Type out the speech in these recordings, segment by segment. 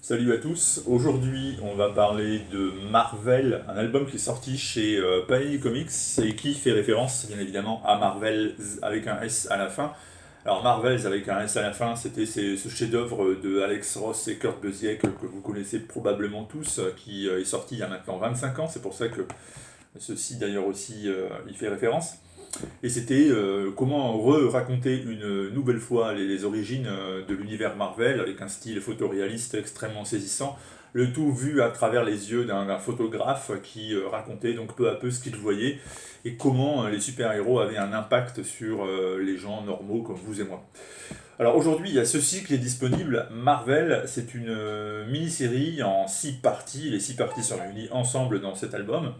Salut à tous, aujourd'hui on va parler de Marvel, un album qui est sorti chez Panini Comics et qui fait référence bien évidemment à Marvel avec un S à la fin. Alors Marvels avec un S à la fin, c'était ce chef-d'œuvre de Alex Ross et Kurt Busiek que vous connaissez probablement tous, qui est sorti il y a maintenant 25 ans, c'est pour ça que ceci d'ailleurs aussi y fait référence. Et c'était comment raconter une nouvelle fois les origines de l'univers Marvel avec un style photoréaliste extrêmement saisissant, le tout vu à travers les yeux d'un photographe qui racontait donc peu à peu ce qu'il voyait et comment les super-héros avaient un impact sur les gens normaux comme vous et moi. Alors aujourd'hui, il y a ceci qui est disponible. Marvel, c'est une mini-série en 6 parties. Les 6 parties sont réunies ensemble dans cet album.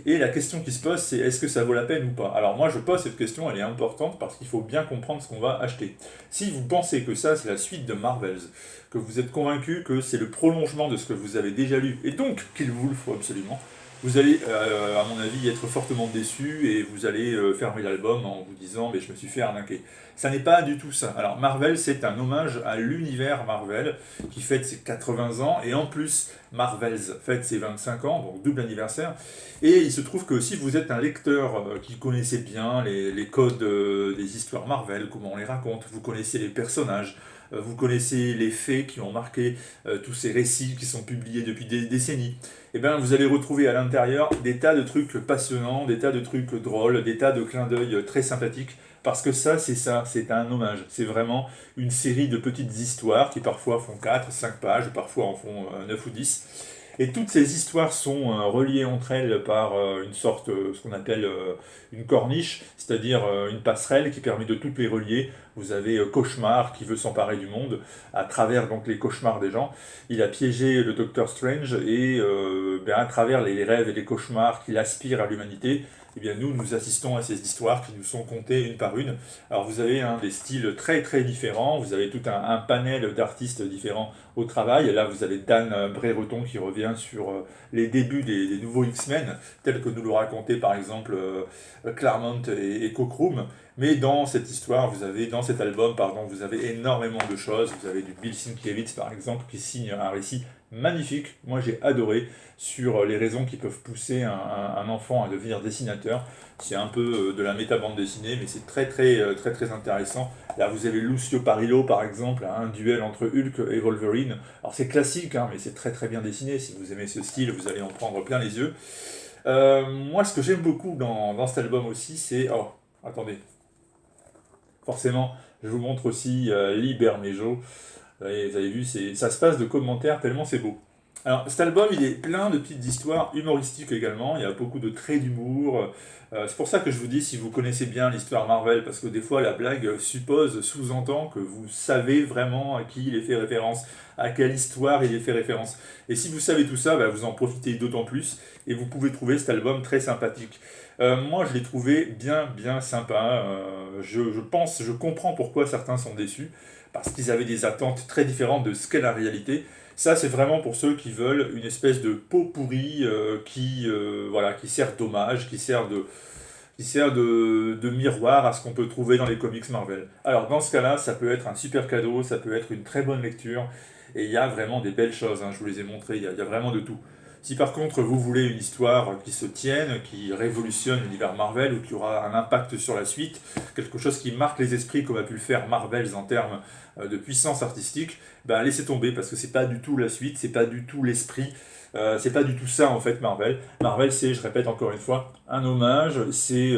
Et la question qui se pose, c'est est-ce que ça vaut la peine ou pas? Alors moi, je pose cette question, elle est importante parce qu'il faut bien comprendre ce qu'on va acheter. Si vous pensez que ça, c'est la suite de Marvels, que vous êtes convaincu que c'est le prolongement de ce que vous avez déjà lu, et donc qu'il vous le faut absolument, vous allez, à mon avis, être fortement déçu et vous allez fermer l'album en vous disant mais je me suis fait arnaquer. Ça n'est pas du tout ça. Alors Marvel, c'est un hommage à l'univers Marvel qui fête ses 80 ans et en plus Marvels fête ses 25 ans, donc double anniversaire. Et il se trouve que si vous êtes un lecteur qui connaissait bien les codes des histoires Marvel, comment on les raconte, vous connaissez les personnages, vous connaissez les faits qui ont marqué tous ces récits qui sont publiés depuis des décennies, et bien vous allez retrouver à l'intérieur des tas de trucs passionnants, des tas de trucs drôles, des tas de clins d'œil très sympathiques, parce que ça, c'est un hommage. C'est vraiment une série de petites histoires qui parfois font 4, 5 pages, parfois en font 9 ou 10. Et toutes ces histoires sont reliées entre elles par une sorte, ce qu'on appelle une corniche, c'est-à-dire une passerelle qui permet de toutes les relier. Vous avez Cauchemar qui veut s'emparer du monde à travers donc les cauchemars des gens. Il a piégé le Docteur Strange et à travers les rêves et les cauchemars qu'il aspire à l'humanité, eh bien nous assistons à ces histoires qui nous sont contées une par une. Alors vous avez des styles très très différents, vous avez tout un panel d'artistes différents au travail. Et là vous avez Dan Brereton qui revient sur les débuts des nouveaux X-Men, tels que nous le racontait par exemple Claremont et Cockrum. Mais dans cette histoire, dans cet album, pardon, vous avez énormément de choses. Vous avez du Bill Sienkiewicz par exemple qui signe un récit magnifique. Moi j'ai adoré sur les raisons qui peuvent pousser un enfant à devenir dessinateur. C'est un peu de la méta-bande dessinée, mais c'est très intéressant. Là, vous avez Lucio Parillo, par exemple, un duel entre Hulk et Wolverine. Alors, c'est classique, hein, mais c'est très bien dessiné. Si vous aimez ce style, vous allez en prendre plein les yeux. Moi, ce que j'aime beaucoup dans cet album aussi, c'est... Oh, attendez. Forcément, je vous montre aussi Liber Mejo. Vous avez vu, ça se passe de commentaires tellement c'est beau. Alors, cet album, il est plein de petites histoires humoristiques également. Il y a beaucoup de traits d'humour. C'est pour ça que je vous dis, si vous connaissez bien l'histoire Marvel, parce que des fois, la blague sous-entend que vous savez vraiment à qui il est fait référence, à quelle histoire il est fait référence. Et si vous savez tout ça, bah, vous en profitez d'autant plus, et vous pouvez trouver cet album très sympathique. Moi, je l'ai trouvé bien sympa. Je comprends pourquoi certains sont déçus, parce qu'ils avaient des attentes très différentes de ce qu'est la réalité. Ça, c'est vraiment pour ceux qui veulent une espèce de pot pourri voilà, qui sert d'hommage, qui sert de miroir à ce qu'on peut trouver dans les comics Marvel. Alors, dans ce cas-là, ça peut être un super cadeau, ça peut être une très bonne lecture, et il y a vraiment des belles choses, hein, je vous les ai montrées, il y a vraiment de tout. Si par contre vous voulez une histoire qui se tienne, qui révolutionne l'univers Marvel ou qui aura un impact sur la suite, quelque chose qui marque les esprits comme a pu le faire Marvel en termes de puissance artistique, ben laissez tomber parce que c'est pas du tout la suite, c'est pas du tout l'esprit, c'est pas du tout ça en fait Marvel. Marvel c'est, je répète encore une fois, un hommage, c'est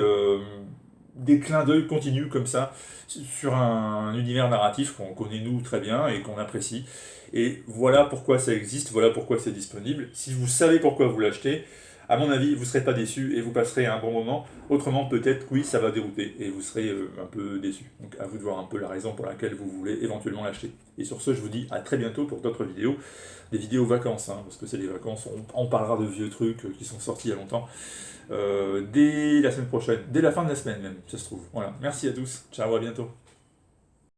des clins d'œil continus comme ça sur un univers narratif qu'on connaît nous très bien et qu'on apprécie. Et voilà pourquoi ça existe, voilà pourquoi c'est disponible. Si vous savez pourquoi vous l'achetez, à mon avis, vous ne serez pas déçu et vous passerez un bon moment. Autrement, peut-être, oui, ça va dérouter et vous serez un peu déçu. Donc à vous de voir un peu la raison pour laquelle vous voulez éventuellement l'acheter. Et sur ce, je vous dis à très bientôt pour d'autres vidéos. Des vidéos vacances, hein, parce que c'est les vacances, on parlera de vieux trucs qui sont sortis il y a longtemps. Dès la semaine prochaine, dès la fin de la semaine même, ça se trouve. Voilà, merci à tous, ciao, à bientôt.